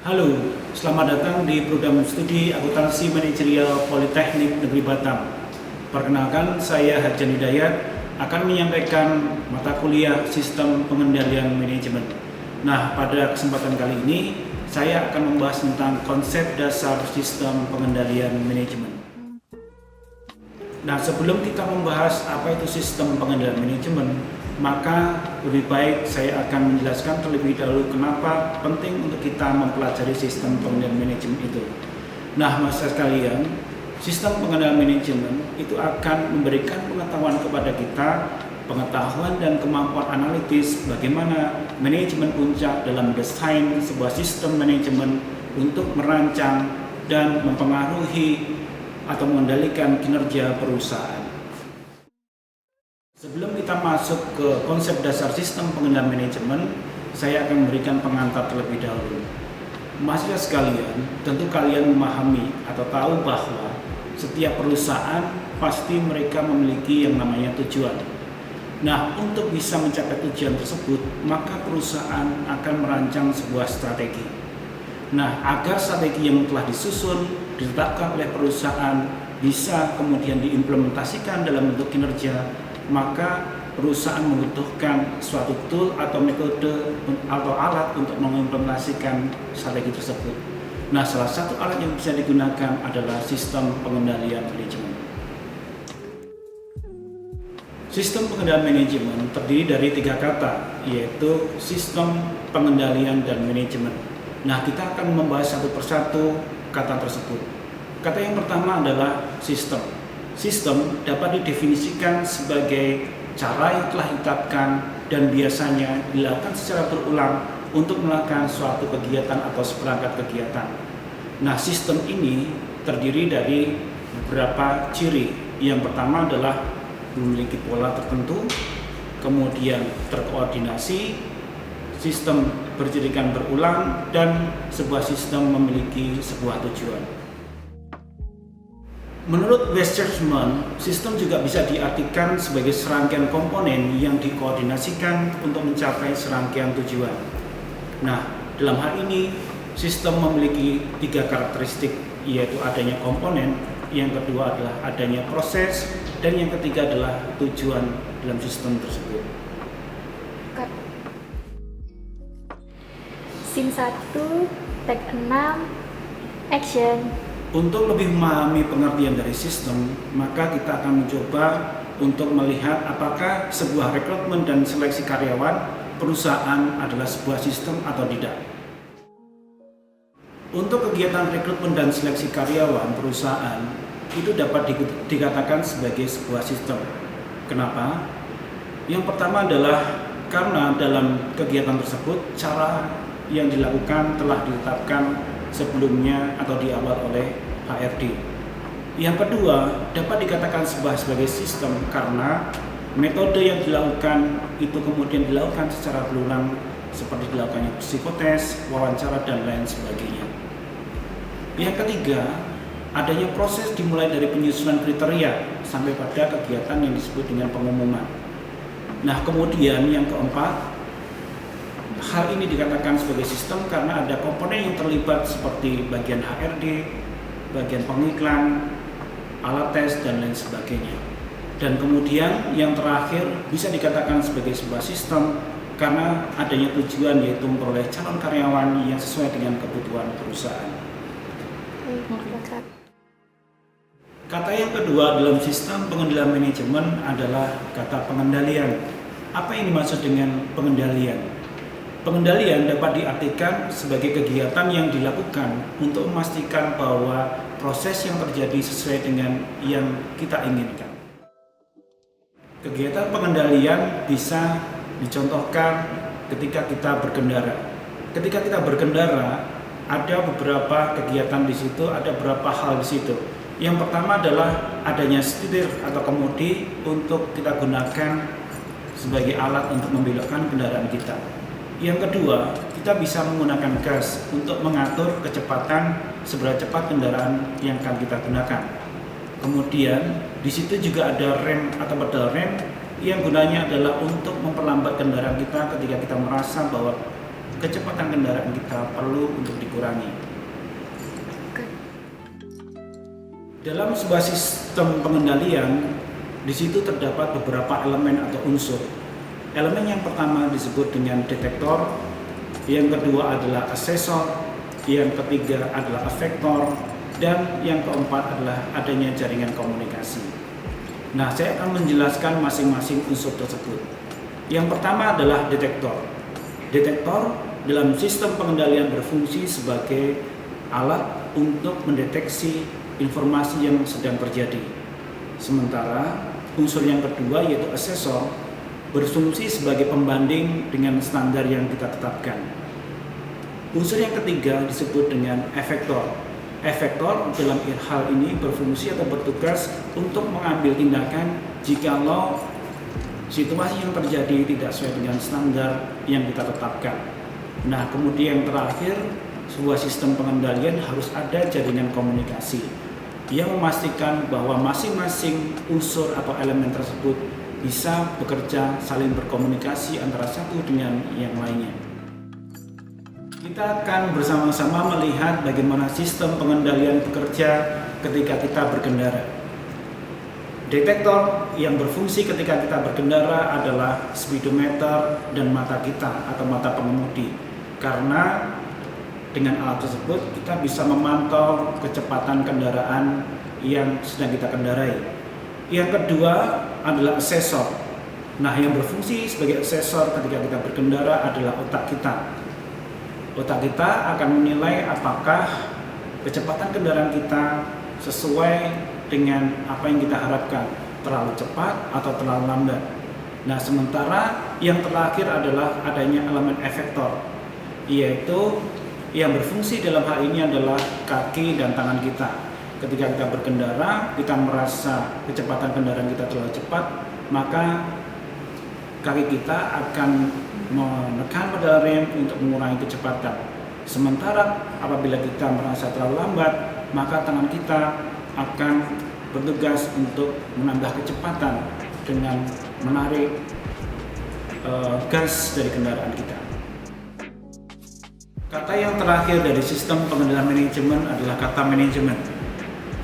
Halo, selamat datang di program studi akuntansi manajerial Politeknik Negeri Batam. Perkenalkan, saya Hajan Hidayat akan menyampaikan mata kuliah Sistem Pengendalian Manajemen. Nah, pada kesempatan kali ini, saya akan membahas tentang konsep dasar Sistem Pengendalian Manajemen. Nah, sebelum kita membahas apa itu Sistem Pengendalian Manajemen, maka lebih baik saya akan menjelaskan terlebih dahulu kenapa penting untuk kita mempelajari sistem pengendalian manajemen itu. Nah, masyarakat sekalian, sistem pengendalian manajemen itu akan memberikan pengetahuan kepada kita, pengetahuan dan kemampuan analitis bagaimana manajemen puncak dalam desain sebuah sistem manajemen untuk merancang dan mempengaruhi atau mengendalikan kinerja perusahaan. Sebelum kita masuk ke konsep dasar sistem pengendalian manajemen, saya akan memberikan pengantar terlebih dahulu. Mahasiswa sekalian, tentu kalian memahami atau tahu bahwa setiap perusahaan pasti mereka memiliki yang namanya tujuan. Nah, untuk bisa mencapai tujuan tersebut, maka perusahaan akan merancang sebuah strategi. Nah, agar strategi yang telah disusun, ditetapkan oleh perusahaan, bisa kemudian diimplementasikan dalam bentuk kinerja, maka perusahaan membutuhkan suatu tool atau metode atau alat untuk mengimplementasikan strategi tersebut. Nah, salah satu alat yang bisa digunakan adalah sistem pengendalian manajemen. Sistem pengendalian manajemen terdiri dari 3 kata, yaitu sistem pengendalian dan manajemen. Nah, kita akan membahas satu persatu kata tersebut. Kata yang pertama adalah sistem. Sistem dapat didefinisikan sebagai cara yang telah ditetapkan dan biasanya dilakukan secara berulang untuk melakukan suatu kegiatan atau seperangkat kegiatan. Nah, sistem ini terdiri dari beberapa ciri. Yang pertama adalah memiliki pola tertentu, kemudian terkoordinasi, sistem berjadikan berulang, dan sebuah sistem memiliki sebuah tujuan. Menurut Westerman, sistem juga bisa diartikan sebagai serangkaian komponen yang dikoordinasikan untuk mencapai serangkaian tujuan. Nah, dalam hal ini, sistem memiliki 3 karakteristik, yaitu adanya komponen, yang kedua adalah adanya proses, dan yang ketiga adalah tujuan dalam sistem tersebut. Scene 1, tag 6, action. Untuk lebih memahami pengertian dari sistem, maka kita akan mencoba untuk melihat apakah sebuah rekrutmen dan seleksi karyawan perusahaan adalah sebuah sistem atau tidak. Untuk kegiatan rekrutmen dan seleksi karyawan perusahaan itu dapat dikatakan sebagai sebuah sistem. Kenapa? Yang pertama adalah karena dalam kegiatan tersebut cara yang dilakukan telah ditetapkan sebelumnya atau di awal oleh HRD. Yang kedua, dapat dikatakan sebagai sistem karena metode yang dilakukan itu kemudian dilakukan secara berulang seperti dilakukannya psikotes, wawancara, dan lain sebagainya. Yang ketiga, adanya proses dimulai dari penyusunan kriteria sampai pada kegiatan yang disebut dengan pengumuman. Nah, kemudian yang keempat, hal ini dikatakan sebagai sistem karena ada komponen yang terlibat seperti bagian HRD, bagian pengiklan, alat tes, dan lain sebagainya. Dan kemudian yang terakhir bisa dikatakan sebagai sebuah sistem karena adanya tujuan, yaitu memperoleh calon karyawan yang sesuai dengan kebutuhan perusahaan. Kata yang kedua dalam sistem pengendalian manajemen adalah kata pengendalian. Apa yang dimaksud dengan pengendalian? Pengendalian dapat diartikan sebagai kegiatan yang dilakukan untuk memastikan bahwa proses yang terjadi sesuai dengan yang kita inginkan. Kegiatan pengendalian bisa dicontohkan ketika kita berkendara. Ketika kita berkendara, ada beberapa kegiatan di situ, ada beberapa hal di situ. Yang pertama adalah adanya setir atau kemudi untuk kita gunakan sebagai alat untuk membelokkan kendaraan kita. Yang kedua, kita bisa menggunakan gas untuk mengatur kecepatan seberapa cepat kendaraan yang akan kita gunakan. Kemudian, di situ juga ada rem atau pedal rem yang gunanya adalah untuk memperlambat kendaraan kita ketika kita merasa bahwa kecepatan kendaraan kita perlu untuk dikurangi. Dalam sebuah sistem pengendalian, di situ terdapat beberapa elemen atau unsur. Elemen yang pertama disebut dengan detektor, yang kedua adalah asesor, yang ketiga adalah efektor, dan yang keempat adalah adanya jaringan komunikasi. Nah, saya akan menjelaskan masing-masing unsur tersebut. Yang pertama adalah detektor. Detektor dalam sistem pengendalian berfungsi sebagai alat untuk mendeteksi informasi yang sedang terjadi. Sementara unsur yang kedua yaitu asesor berfungsi sebagai pembanding dengan standar yang kita tetapkan. Unsur yang ketiga disebut dengan efektor. Efektor dalam hal ini berfungsi atau bertugas untuk mengambil tindakan jikalau situasi yang terjadi tidak sesuai dengan standar yang kita tetapkan. Nah, kemudian yang terakhir, sebuah sistem pengendalian harus ada jaringan komunikasi yang memastikan bahwa masing-masing unsur atau elemen tersebut bisa bekerja saling berkomunikasi antara satu dengan yang lainnya. Kita akan bersama-sama melihat bagaimana sistem pengendalian bekerja ketika kita berkendara. Detektor yang berfungsi ketika kita berkendara adalah speedometer dan mata kita atau mata pengemudi. Karena dengan alat tersebut kita bisa memantau kecepatan kendaraan yang sedang kita kendarai. Yang kedua adalah asesor. Nah, yang berfungsi sebagai asesor ketika kita berkendara adalah otak kita. Otak kita akan menilai apakah kecepatan kendaraan kita sesuai dengan apa yang kita harapkan, terlalu cepat atau terlalu lambat. Nah, sementara yang terakhir adalah adanya elemen efektor, yaitu yang berfungsi dalam hal ini adalah kaki dan tangan kita. Ketika kita berkendara, kita merasa kecepatan kendaraan kita terlalu cepat, maka kaki kita akan menekan pedal rem untuk mengurangi kecepatan. Sementara apabila kita merasa terlalu lambat, maka tangan kita akan bertugas untuk menambah kecepatan dengan menarik gas dari kendaraan kita. Kata yang terakhir dari sistem pengendalian manajemen adalah kata manajemen.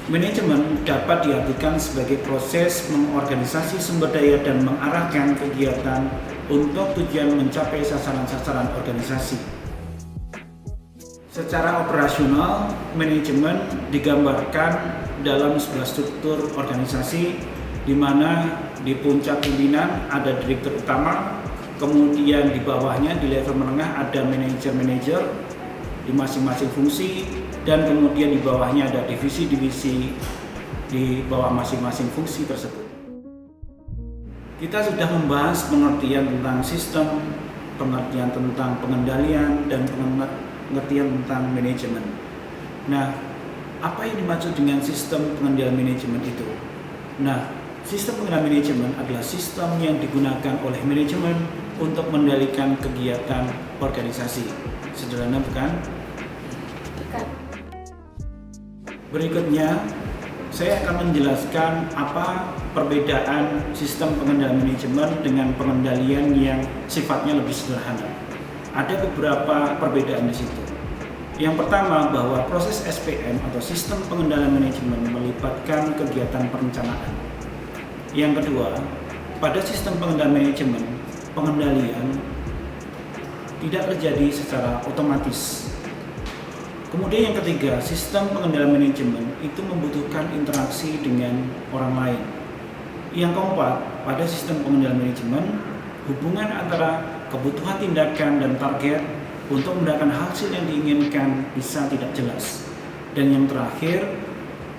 Manajemen dapat diartikan sebagai proses mengorganisasi sumber daya dan mengarahkan kegiatan untuk tujuan mencapai sasaran-sasaran organisasi. Secara operasional, manajemen digambarkan dalam sebuah struktur organisasi di mana di puncak pimpinan ada direktur utama, kemudian di bawahnya di level menengah ada manajer-manajer di masing-masing fungsi, dan kemudian di bawahnya ada divisi-divisi di bawah masing-masing fungsi tersebut. Kita sudah membahas pengertian tentang sistem, pengertian tentang pengendalian, dan pengertian tentang manajemen. Nah, apa yang dimaksud dengan sistem pengendalian manajemen itu? Nah, sistem pengendalian manajemen adalah sistem yang digunakan oleh manajemen untuk mengendalikan kegiatan organisasi. Sederhana bukan? Bukan. Berikutnya, saya akan menjelaskan apa perbedaan sistem pengendalian manajemen dengan pengendalian yang sifatnya lebih sederhana. Ada beberapa perbedaan di situ. Yang pertama, bahwa proses SPM atau sistem pengendalian manajemen melibatkan kegiatan perencanaan. Yang kedua, pada sistem pengendalian manajemen, pengendalian tidak terjadi secara otomatis. Kemudian yang ketiga, sistem pengendalian manajemen itu membutuhkan interaksi dengan orang lain. Yang keempat, pada sistem pengendalian manajemen, hubungan antara kebutuhan tindakan dan target untuk mendapatkan hasil yang diinginkan bisa tidak jelas. Dan yang terakhir,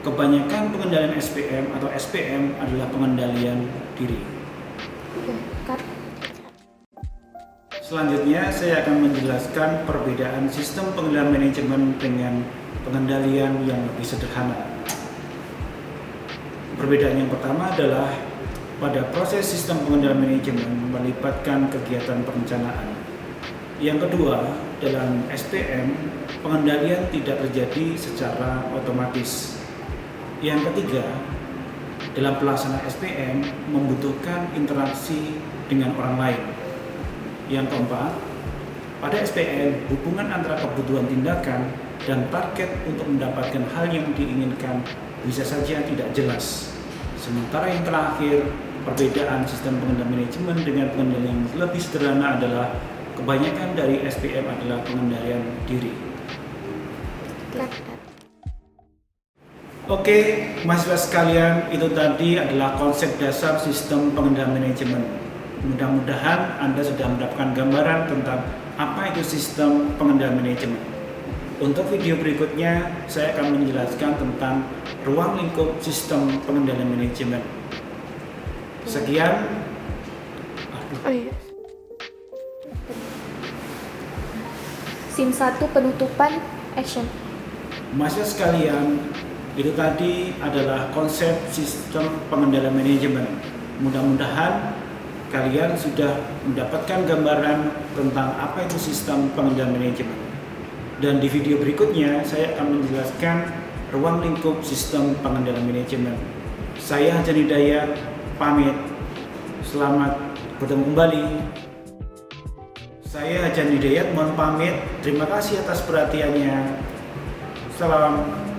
kebanyakan pengendalian SPM atau SPM adalah pengendalian diri. Selanjutnya, saya akan menjelaskan perbedaan sistem pengendalian manajemen dengan pengendalian yang lebih sederhana. Perbedaan yang pertama adalah pada proses sistem pengendalian manajemen melibatkan kegiatan perencanaan. Yang kedua, dalam SPM, pengendalian tidak terjadi secara otomatis. Yang ketiga, dalam pelaksanaan SPM membutuhkan interaksi dengan orang lain. Yang keempat, Pada SPM, hubungan antara kebutuhan tindakan dan target untuk mendapatkan hal yang diinginkan bisa saja tidak jelas. Sementara yang terakhir, perbedaan sistem pengendalian manajemen dengan pengendalian yang lebih sederhana adalah kebanyakan dari SPM adalah pengendalian diri. Oke, mahasiswa sekalian, itu tadi adalah konsep dasar sistem pengendalian manajemen. Mudah-mudahan Anda sudah mendapatkan gambaran tentang apa itu sistem pengendalian manajemen. Untuk video berikutnya, saya akan menjelaskan tentang ruang lingkup sistem pengendalian manajemen. Sekian. Scene 1 penutupan action. Mahasiswa sekalian, itu tadi adalah konsep sistem pengendalian manajemen. Mudah-mudahan kalian sudah mendapatkan gambaran tentang apa itu sistem pengendalian manajemen. Dan di video berikutnya saya akan menjelaskan ruang lingkup sistem pengendalian manajemen. Saya Hajan Hidayat pamit. Selamat bertemu kembali. Saya Hajan Hidayat mohon pamit. Terima kasih atas perhatiannya. Salam.